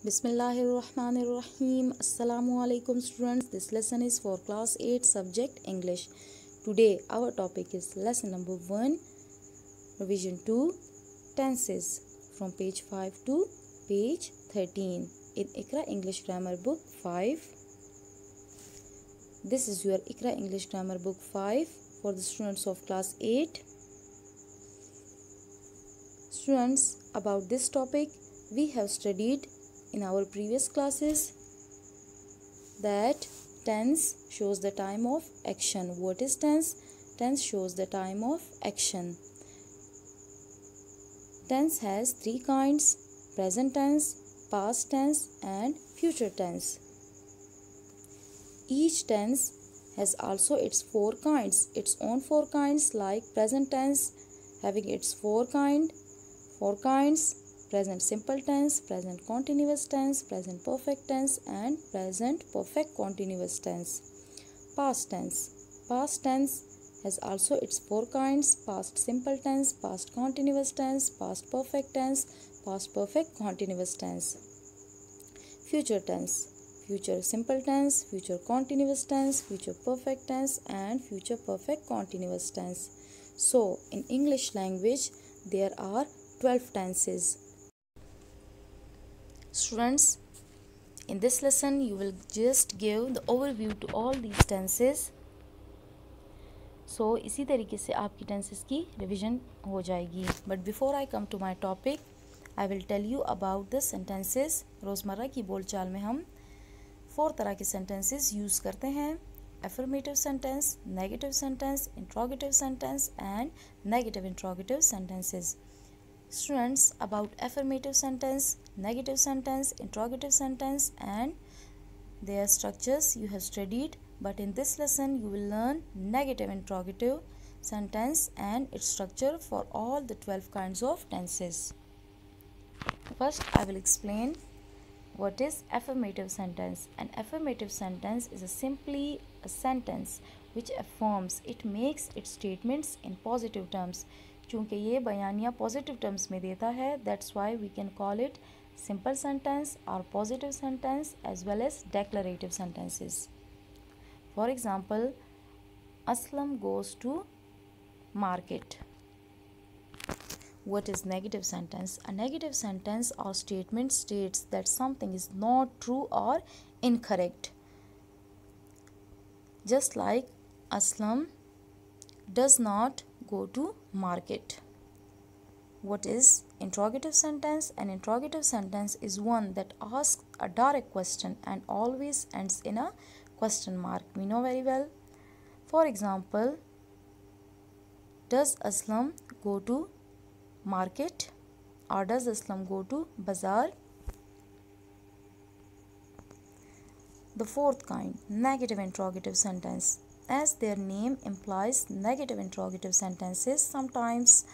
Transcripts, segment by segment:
Bismillahirrahmanirrahim. Assalamu alaikum students. This lesson is for class 8 subject English. Today our topic is lesson number 1, revision 2, tenses, from page 5 to page 13 in Iqra English Grammar Book 5. This is your Iqra English Grammar Book 5 for the students of class 8. Students, about this topic we have studied in our previous classes that tense shows the time of action. What is tense? Tense shows the time of action. Tense has three kinds: present tense, past tense and future tense. Each tense has also its four kinds, its own four kinds, like present tense having its four kinds: present simple tense, present continuous tense, present perfect tense and present perfect continuous tense. Past tense has also its four kinds: past simple tense, past continuous tense, past perfect tense, past perfect continuous tense. Future tense: future simple tense, future continuous tense, future perfect tense and future perfect continuous tense. So in English language there are 12 tenses. Students, in this lesson you will just give the overview to all these tenses. So इसी तरीके से आपकी tenses की revision हो जाएगी. But before I come to my topic, I will tell you about the sentences. रोज़मर्रा की बोलचाल में हम 4 तरह के sentences use करते हैं: affirmative sentence, negative sentence, interrogative sentence and negative interrogative sentences. Students, about affirmative sentence, negative sentence, interrogative sentence and their structures you have studied, but in this lesson you will learn negative interrogative sentence and its structure for all the 12 kinds of tenses. First, I will explain what is affirmative sentence. An affirmative sentence is simply a sentence which affirms, it makes its statements in positive terms. चूँकि ये बयानिया positive terms में देता है, that's why we can call it simple sentence or positive sentence as well as declarative sentences. For example, Aslam goes to market. What is negative sentence? A negative sentence or statement states that something is not true or incorrect. Just like Aslam does not go to market. What is interrogative sentence? An interrogative sentence is one that asks a direct question and always ends in a question mark. We know very well. For example, does Aslam go to market or does Aslam go to bazaar? The fourth kind, negative interrogative sentence. As their name implies, negative interrogative sentences, sometimes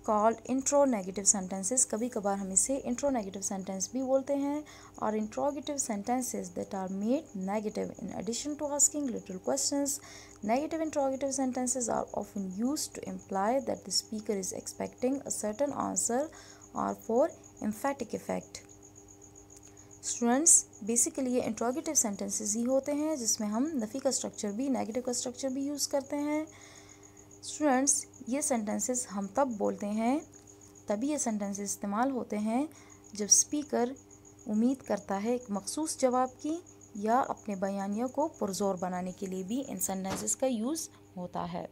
called intro-negative sentences, कभी कभार हम इसे intro-negative sentence भी बोलते हैं, और interrogative sentences that are made negative in addition to asking little questions. Negative interrogative sentences are often used to imply that the speaker is expecting a certain answer or for emphatic effect. Students, basically ये interrogative sentences ही होते हैं जिसमें हम नफ़ी का structure भी, negative का structure भी use करते हैं. स्टूडेंट्स, ये सेंटेंसेस हम तब बोलते हैं, तभी ये सेंटेंसेस इस्तेमाल होते हैं जब स्पीकर उम्मीद करता है एक मखसूस जवाब की या अपने बयानियों को पुरज़ोर बनाने के लिए भी इन सेंटेंसेस का यूज़ होता है.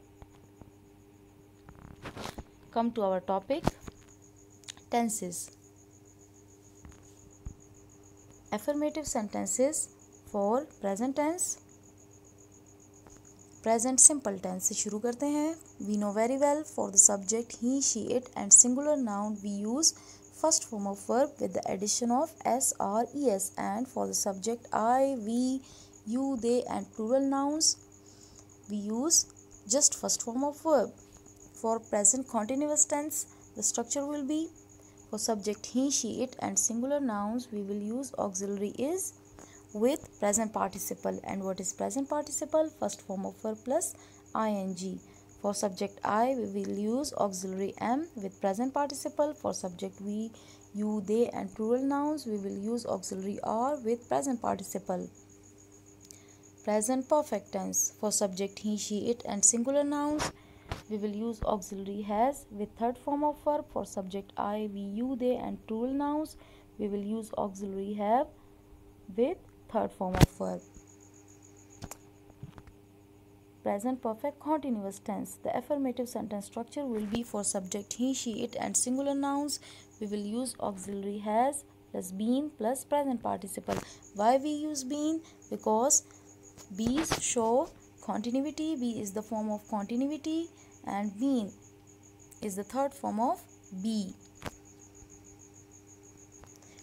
Come to our topic, tenses. Affirmative sentences for present tense, present simple tense से शुरू करते हैं. We know very well, for the subject he, she, it and singular noun we use first form of verb with the addition of s or es, and for the subject I, we, you, they and plural nouns we use just first form of verb. For present continuous tense the structure will be, for subject he, she, it and singular nouns we will use auxiliary is with present participle. And what is present participle? First form of verb plus ing. For subject I we will use auxiliary am with present participle. For subject we you, they and plural nouns, we will use auxiliary are with present participle. Present perfect tense. For subject he, she, it and singular nouns, we will use auxiliary has with third form of verb. For subject I, we, you, they and plural nouns, we will use auxiliary have with third form of verb. Present perfect continuous tense. The affirmative sentence structure will be for subject he, she, it and singular nouns, we will use auxiliary has plus been plus present participle. Why we use been? Because be's show continuity, be is the form of continuity and been is the third form of be.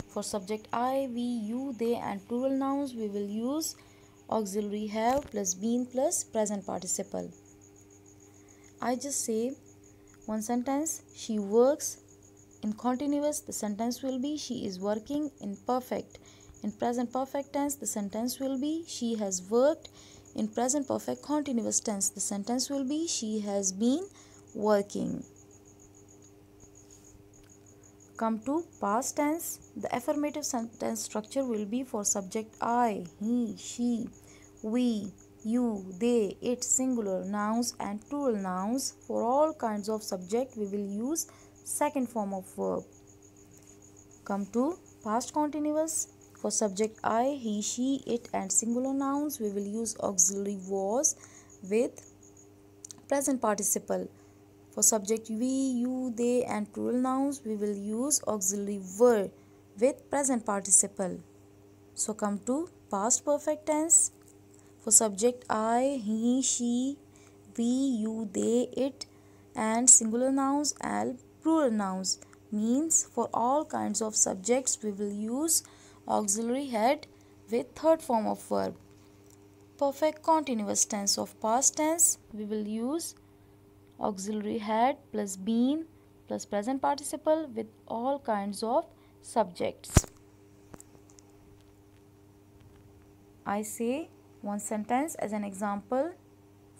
For subject I, we, you, they and plural nouns, we will use auxiliary have plus been plus present participle. I just say one sentence, she works. In continuous, the sentence will be she is working. In perfect, in present perfect tense, the sentence will be she has worked. In present perfect continuous tense, the sentence will be she has been working. Come to past tense. The affirmative sentence structure will be for subject I, he, she, we, you, they, it, singular nouns and plural nouns. For all kinds of subject, we will use second form of verb. Come to past continuous. For subject I, he, she, it and singular nouns, we will use auxiliary was with present participle. For subject we, you, they and plural nouns, we will use auxiliary were with present participle. So come to past perfect tense. For subject I, he, she, we, you, they, it and singular nouns and plural nouns, means for all kinds of subjects we will use auxiliary had with third form of verb. Perfect continuous tense of past tense, we will use auxiliary had plus been plus present participle with all kinds of subjects. I say one sentence as an example.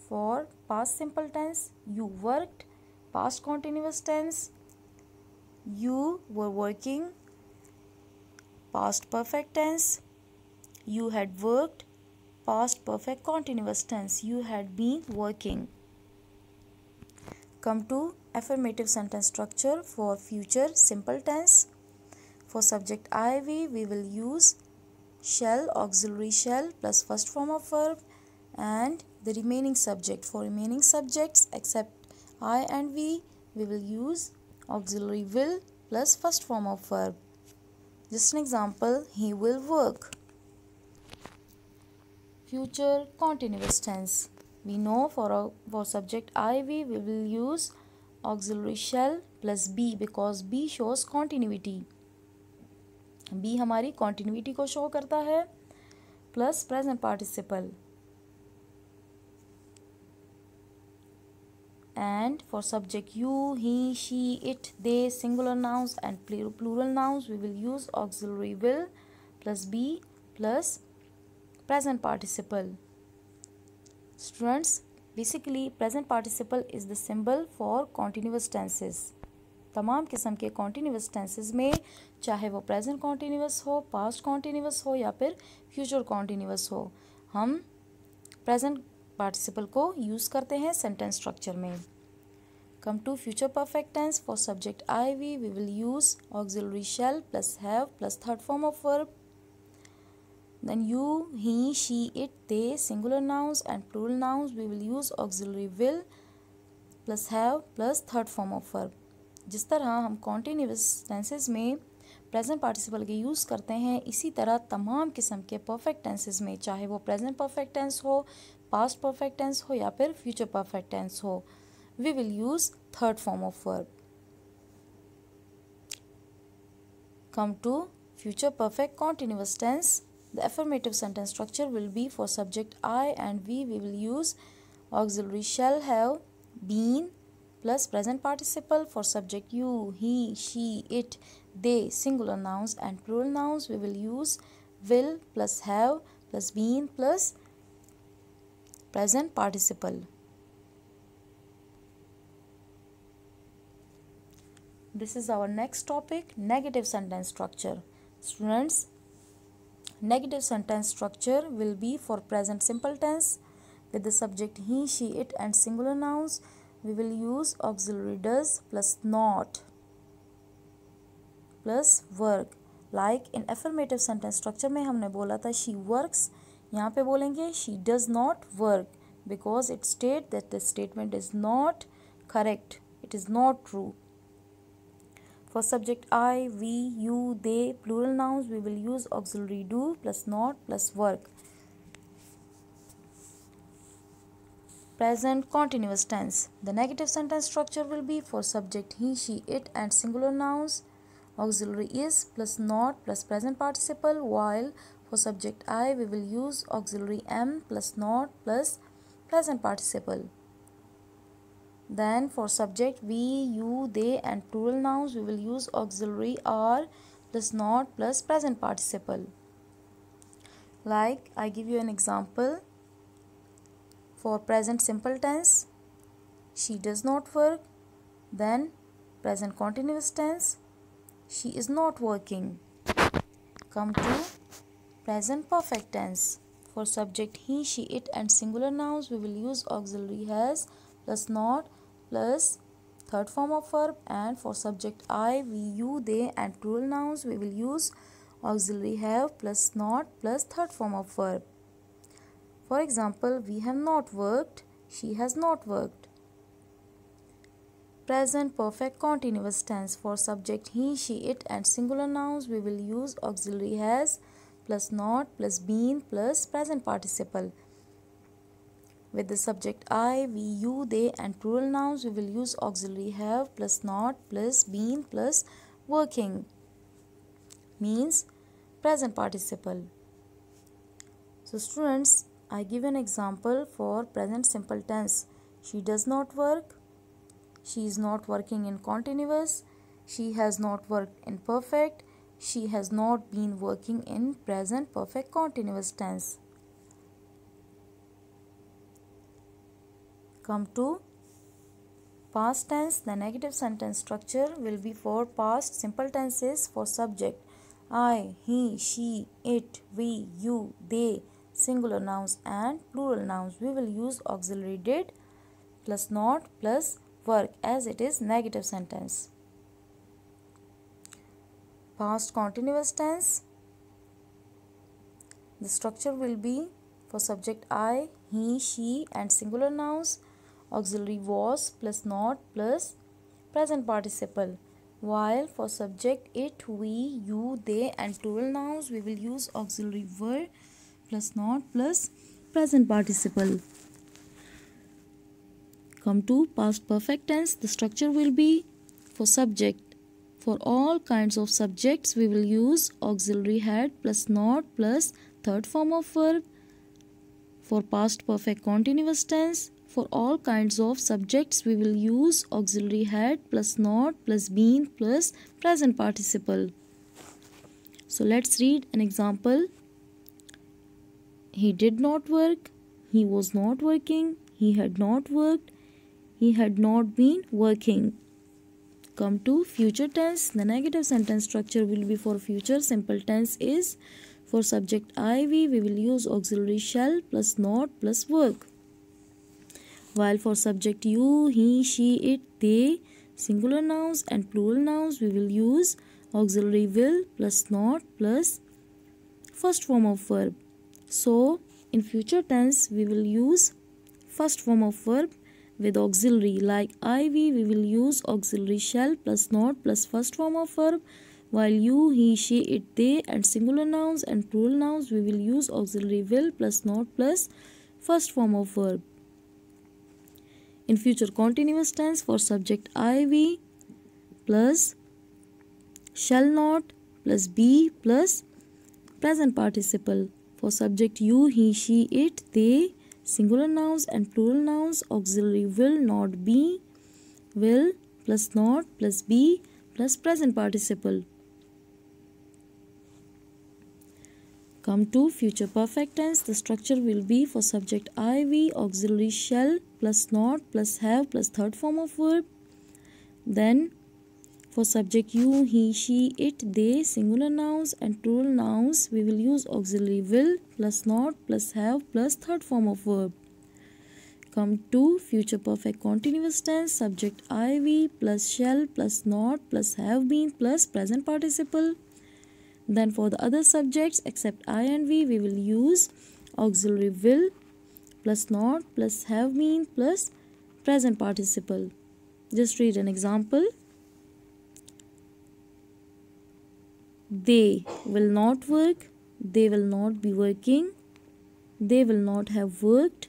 For past simple tense, you worked. Past continuous tense, you were working. Past perfect tense, you had worked. Past perfect continuous tense, you had been working. Come to affirmative sentence structure for future simple tense. For subject I, we will use shall, auxiliary shall plus first form of verb and the remaining subject. For remaining subjects except I and we will use auxiliary will plus first form of verb. Just an example, he will work. Future continuous tense. We know for subject I, we will use auxiliary shall plus be because be shows continuity. Be हमारी continuity को show करता है plus present participle. And for subject you, he, she, it, they, singular nouns and plural nouns, we will use auxiliary will plus be plus present participle. Students, basically present participle is the symbol for continuous tenses. तमाम किस्म के continuous tenses में चाहे वो present continuous हो, past continuous हो या फिर फ्यूचर कॉन्टीन्यूस हो, हम प्रेजेंट पार्टिसिपल को यूज़ करते हैं सेंटेंस स्ट्रक्चर में. Come to future perfect tense. For subject I we will use auxiliary shall plus have plus third form of verb. Then you, he, she, it, they, singular nouns and plural nouns, we will use auxiliary will plus have plus third form of verb. जिस तरह हम continuous tenses में present participle के use करते हैं, इसी तरह तमाम किस्म के परफेक्ट टेंसेस में, चाहे वो प्रेजेंट परफेक्ट टेंस हो, पास्ट परफेक्ट टेंस हो या फिर फ्यूचर परफेक्ट टेंस हो, we will use third form of verb. Come to future perfect continuous tense. The affirmative sentence structure will be for subject I and we will use auxiliary shall have been plus present participle. For subject you, he, she, it, they, singular nouns and plural nouns, we will use will plus have plus been plus present participle. this is our next topic, negative sentence structure. Students, negative sentence structure will be for present simple tense with the subject he, she, it and singular nouns. We will use auxiliary does plus not plus work. Like in affirmative sentence structure में हमने बोला था she works, यहाँ पे बोलेंगे she does not work because it states that the statement is not correct, it is not true. For subject I, we, you, they, plural nouns, we will use auxiliary do plus not plus work. Present continuous tense. The negative sentence structure will be for subject he, she, it and singular nouns. Auxiliary is plus not plus present participle, while for subject I we will use auxiliary am plus not plus present participle. Then for subject we, you, they and plural nouns we will use auxiliary are plus not plus present participle. Like I give you an example. For present simple tense, she does not work. Then present continuous tense, she is not working. Come to present perfect tense. For subject he, she, it and singular nouns we will use auxiliary has plus not plus third form of verb, and for subject I, we, you, they and plural nouns we will use auxiliary have plus not plus third form of verb. For example, we have not worked, she has not worked. Present perfect continuous tense. For subject he, she, it and singular nouns we will use auxiliary has plus not plus been plus present participle. With the subject I, we, you, they and plural nouns we will use auxiliary have plus not plus been plus working, means present participle. So students, I give an example for present simple tense. She does not work, she is not working in continuous, she has not worked in perfect, she has not been working in present perfect continuous tense. Come to past tense. The negative sentence structure will be for past simple tenses. For subject I, he, she, it, we, you, they, singular nouns and plural nouns we will use auxiliary did plus not plus work as it is negative sentence. Past continuous tense, the structure will be for subject I, he, she and singular nouns auxiliary was plus not plus present participle, while for subject it, we, you, they and plural nouns we will use auxiliary were plus not plus present participle. Come to past perfect tense. The structure will be for subject. For all kinds of subjects we will use auxiliary had plus not plus third form of verb. For past perfect continuous tense, for all kinds of subjects we will use auxiliary had plus not plus been plus present participle. So let's read an example. He did not work, he was not working, he had not worked, he had not been working. Come to future tense. The negative sentence structure will be for future simple tense is for subject I, we will use auxiliary shall plus not plus work. While for subject you, he, she, it, they, singular nouns and plural nouns we will use auxiliary will plus not plus first form of verb. So in future tense we will use first form of verb with auxiliary. Like I, we will use auxiliary shall plus not plus first form of verb, while you, he, she, it, they and singular nouns and plural nouns we will use auxiliary will plus not plus first form of verb. In future continuous tense, for subject I, we plus shall not plus be plus present participle. For subject you, he, she, it, they, singular nouns and plural nouns auxiliary will not be, will plus not plus be plus present participle. Come to future perfect tense. The structure will be for subject I, we auxiliary shall plus not plus have plus third form of verb. Then For subject you, he, she, it, they, singular nouns, and plural nouns, we will use auxiliary will plus not plus have plus third form of verb. Come to future perfect continuous tense, subject IV plus shall plus not plus have been plus present participle. Then for the other subjects except I and we will use auxiliary will plus not plus have been plus present participle. Just read an example. They will not work, they will not be working, they will not have worked,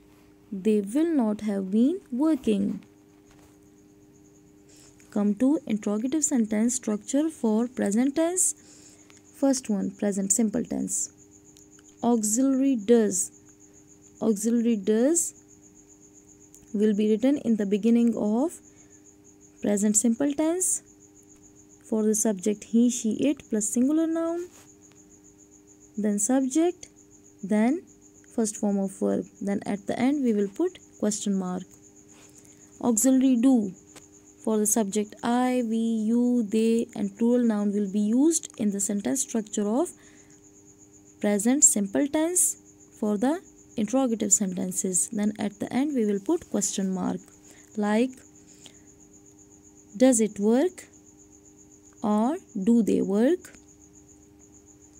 they will not have been working. Come to interrogative sentence structure for present tense. First one, present simple tense. Auxiliary does. Auxiliary does will be written in the beginning of present simple tense. For the subject he, she, it plus singular noun, then subject, then first form of verb. Then at the end we will put question mark. Auxiliary do. For the subject I, we, you, they and plural noun will be used in the sentence structure of present simple tense for the interrogative sentences. Then at the end we will put question mark like does it work or do they work.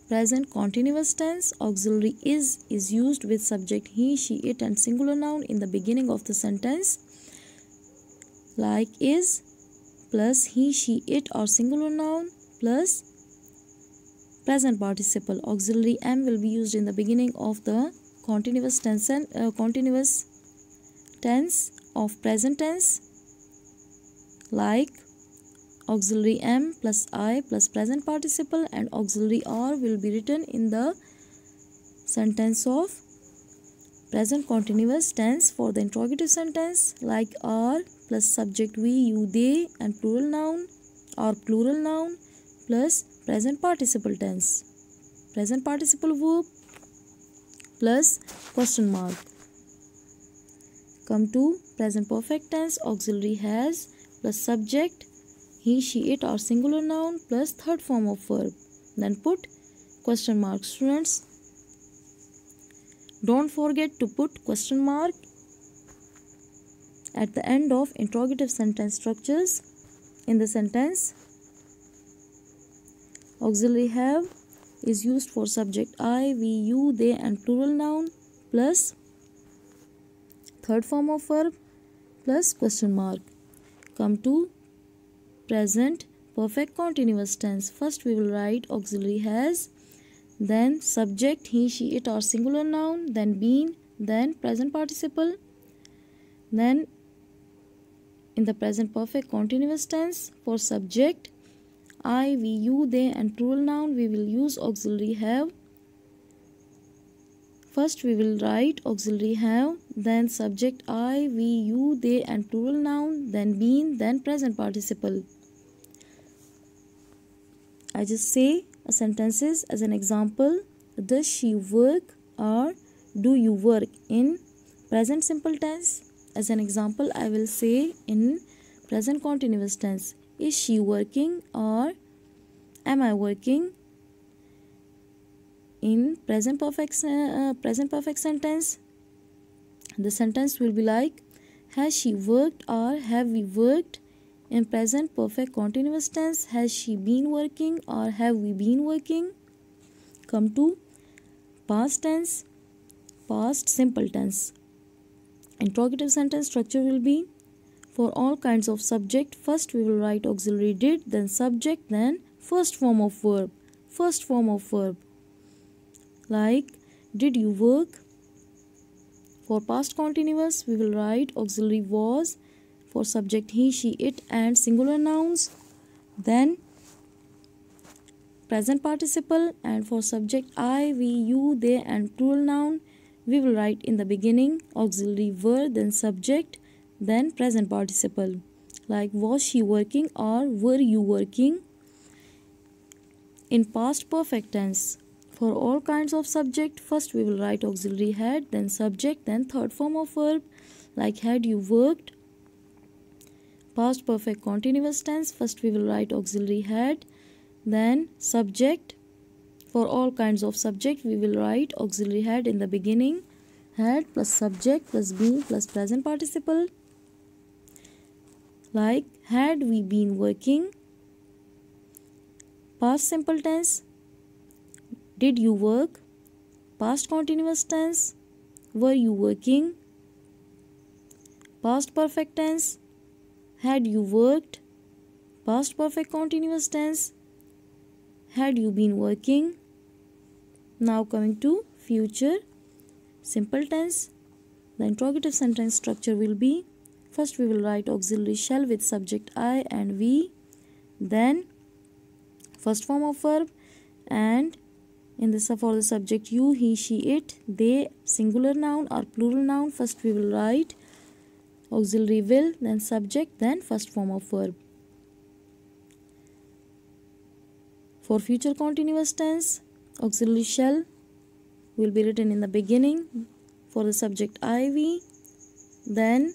Present continuous tense, auxiliary is used with subject he, she, it and singular noun in the beginning of the sentence like is plus he, she, it or singular noun plus present participle. Auxiliary am will be used in the beginning of the continuous tense of present tense like auxiliary am plus I plus present participle, and auxiliary are will be written in the sentence of present continuous tense for the interrogative sentence like are plus subject we, you, they and plural noun or plural noun plus present participle tense, present participle verb plus question mark. Come to present perfect tense, auxiliary has plus subject he, she, it or singular noun plus third form of verb. Then put question mark. Students, don't forget to put question mark at the end of interrogative sentence structures in the sentence. Auxiliary have is used for subject I, we, you, they and plural noun plus third form of verb plus question mark. Come to present perfect continuous tense. First we will write auxiliary has, then subject he, she, it or singular noun, then been, then present participle. Then in the present perfect continuous tense for subject I, we, you, they and plural noun we will use auxiliary have. First we will write auxiliary have, then subject I, we, you, they and plural noun, then been, then present participle. I just say a sentences as an example. Does she work or do you work in present simple tense? As an example, I will say in present continuous tense. Is she working or am I working? In present perfect sentence, the sentence will be like has she worked or have we worked? In present perfect continuous tense, has she been working or have we been working? Come to past tense, past simple tense. Interrogative sentence structure will be for all kinds of subject. First we will write auxiliary did, then subject, then first form of verb. First form of verb like did you work? For past continuous we will write auxiliary was, for subject he, she, it and singular nouns, then present participle, and for subject I, we, you, they and plural noun we will write in the beginning auxiliary were, then subject, then present participle like was she working or were you working. In past perfect tense for all kinds of subject, first we will write auxiliary had, then subject, then third form of verb like had you worked. Past perfect continuous tense, first we will write auxiliary had, then subject. For all kinds of subject we will write auxiliary had in the beginning. Had plus subject plus been plus present participle. Like had we been working. Past simple tense, did you work? Past continuous tense, were you working? Past perfect tense, had you worked? Past perfect continuous tense, had you been working? Now coming to future simple tense, the interrogative sentence structure will be, first we will write auxiliary shall with subject I and we, then first form of verb, and in this for the subject you, he, she, it, they, singular noun or plural noun, first we will write auxiliary will, then subject, then first form of verb. For future continuous tense, auxiliary shall will be written in the beginning for the subject I, we, then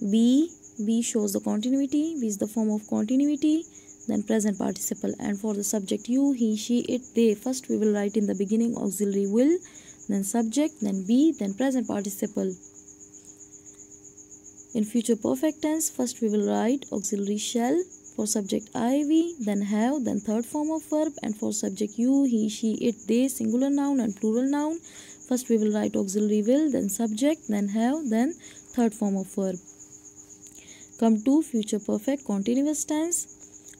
be shows the continuity, be is the form of continuity, then present participle, and for the subject you, he, she, it, they, first we will write in the beginning auxiliary will, then subject, then be, then present participle. In future perfect tense, first we will write auxiliary shall for subject I, we, then have, then third form of verb, and for subject you, he, she, it, they, singular noun and plural noun, first we will write auxiliary will, then subject, then have, then third form of verb. Come to future perfect continuous tense.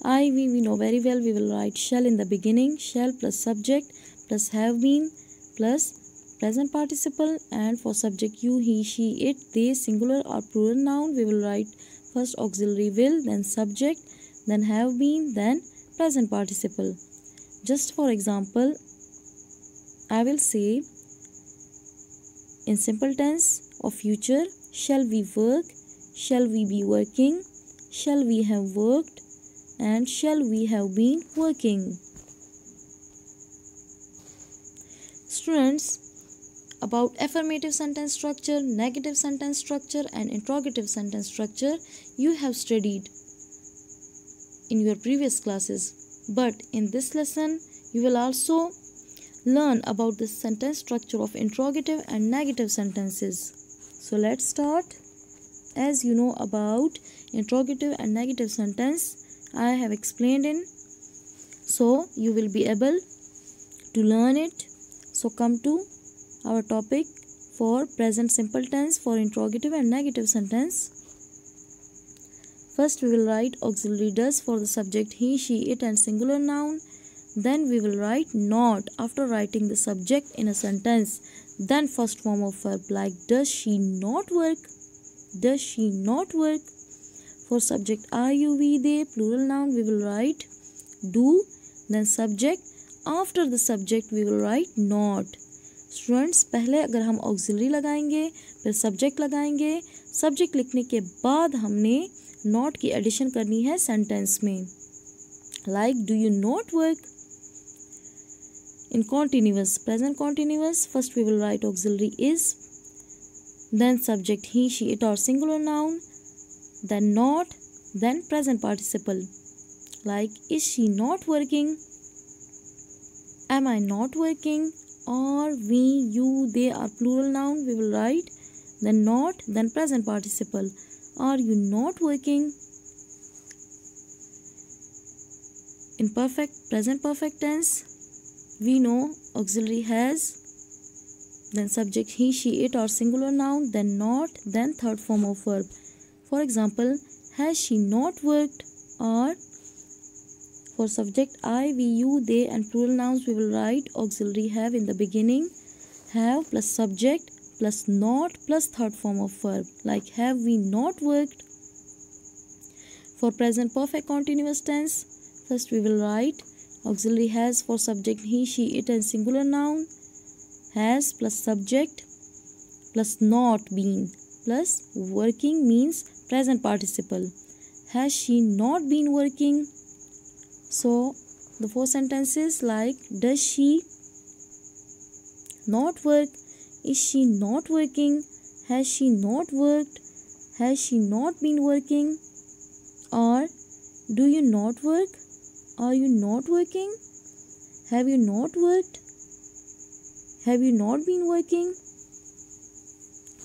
I, we know very well, we will write shall in the beginning, shall plus subject plus have been plus present participle, and for subject you, he, she, it, they, singular or plural noun, we will write first auxiliary will, then subject, then have been, then present participle. Just for example, I will say in simple tense of future, shall we work, shall we be working, shall we have worked, and shall we have been working. Students, about affirmative sentence structure, negative sentence structure and interrogative sentence structure you have studied in your previous classes, but in this lesson you will also learn about the sentence structure of interrogative and negative sentences. So let's start. As you know about interrogative and negative sentence, I have explained in, so you will be able to learn it. So come to our topic for present simple tense for interrogative and negative sentence. First we will write auxiliary does for the subject he, she, it and singular noun. Then we will write not after writing the subject in a sentence. Then first form of verb like does she not work? Does she not work? For subject I, you, we, they, plural noun, we will write do, then subject. After the subject we will write not. Students, पहले अगर हम auxiliary लगाएंगे, फिर subject लगाएंगे, subject लिखने के बाद हमने not की addition करनी है sentence में. Like, do you not work? In continuous, present continuous, first we will write auxiliary is, then subject he, she, it or singular noun, then not, then present participle. Like, is she not working? Am I not working? Or we, you, they are plural noun, we will write then not, then present participle. Are you not working? In present perfect tense, we know auxiliary has, then subject he, she, it or singular noun, then not, then third form of verb. For example, has she not worked? Or for subject I, we, you, they and plural nouns, we will write auxiliary have in the beginning, have plus subject plus not plus third form of verb, like have we not worked? For present perfect continuous tense, first we will write auxiliary has for subject he, she, it and singular noun, has plus subject plus not been plus working means present participle. Has she not been working? So the four sentences like does she not work? Is she not working? Has she not worked? Has she not been working? Or do you not work? Are you not working? Have you not worked? Have you not been working?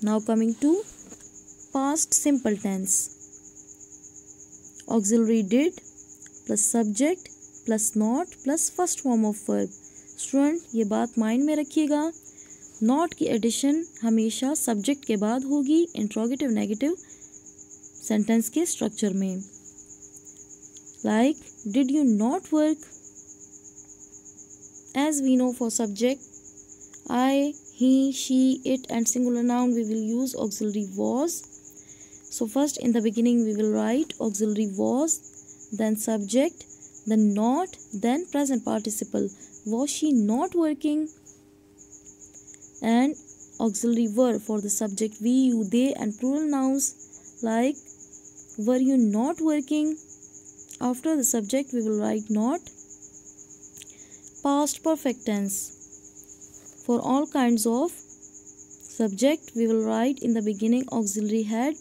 Now coming to past simple tense. Auxiliary did plus subject plus not plus first form of verb. Student ये बात mind में रखिएगा, not की addition हमेशा subject के बाद होगी interrogative negative sentence के स्ट्रक्चर में. Like did you not work. As we know for subject I, he, she, it and singular noun we will use auxiliary was. So first in the beginning we will write auxiliary was, then subject, then not, then present participle. Was she not working? And auxiliary were for the subject we, you, they and plural nouns like were you not working. After the subject we will write not. Past perfect tense. For all kinds of subject, we will write in the beginning auxiliary had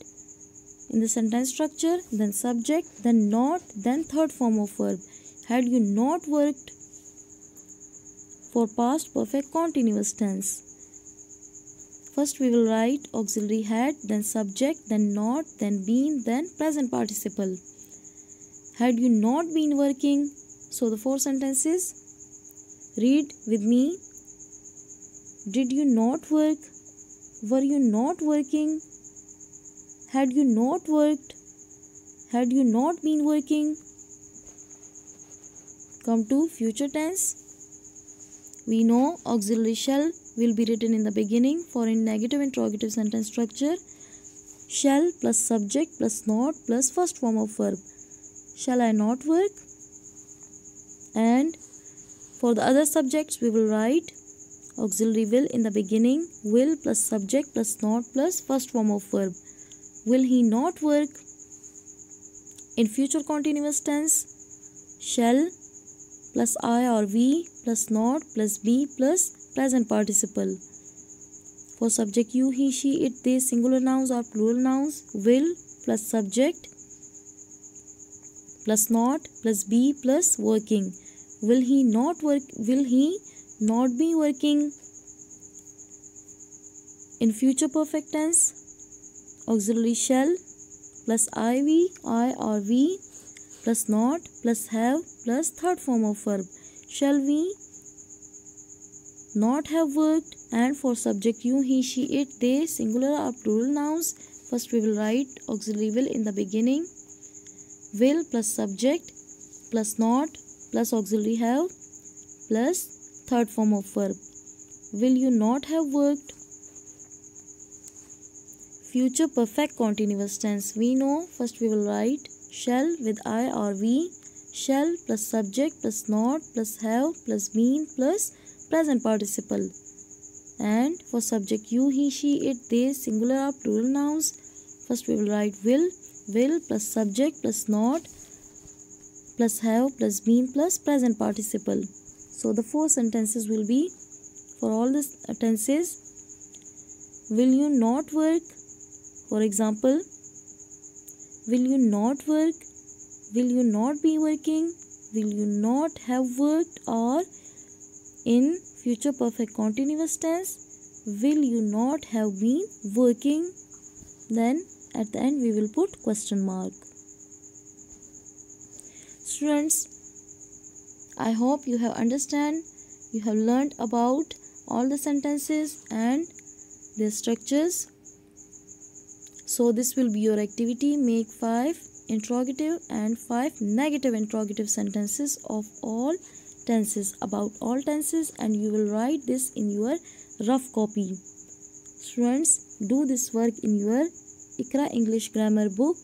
in the sentence structure, then subject, then not, then third form of verb. Had you not worked? For past perfect continuous tense, first we will write auxiliary had, then subject, then not, then been, then present participle. Had you not been working? So the four sentences, read with me. Did you not work? Were you not working? Had you not worked? Had you not been working? Come to future tense. We know auxiliary shall will be written in the beginning for in negative interrogative sentence structure. Shall plus subject plus not plus first form of verb. Shall I not work? And for the other subjects we will write auxiliary will in the beginning, will plus subject plus not plus first form of verb. Will he not work? In future continuous tense, shall plus I or we plus not plus be plus present participle. For subject you, he, she, it, they, singular nouns or plural nouns, will plus subject plus not plus be plus working. Will he not work? Will he not be working? In future perfect tense, auxiliary shall plus I or we plus not plus have plus third form of verb. Shall we not have worked? And for subject you, he, she, it, they, singular or plural nouns, first we will write auxiliary will in the beginning, will plus subject plus not plus auxiliary have plus third form of verb. Will you not have worked? Future perfect continuous tense. We know first we will write shall with I or we. Shall plus subject plus not plus have plus been plus present participle. And for subject you, he, she, it, they, singular or plural nouns, first we will write will plus subject plus not plus have plus been plus present participle. So the four sentences will be for all these tenses. Will you not work? For example, will you not work? Will you not be working? Will you not have worked? Or in future perfect continuous tense, will you not have been working? Then at the end we will put question mark. Students, I hope you have understand, you have learned about all the sentences and their structures. So this will be your activity. Make 5 interrogative and 5 negative interrogative sentences of all tenses, about all tenses, and you will write this in your rough copy. Students, do this work in your Ikra English Grammar book.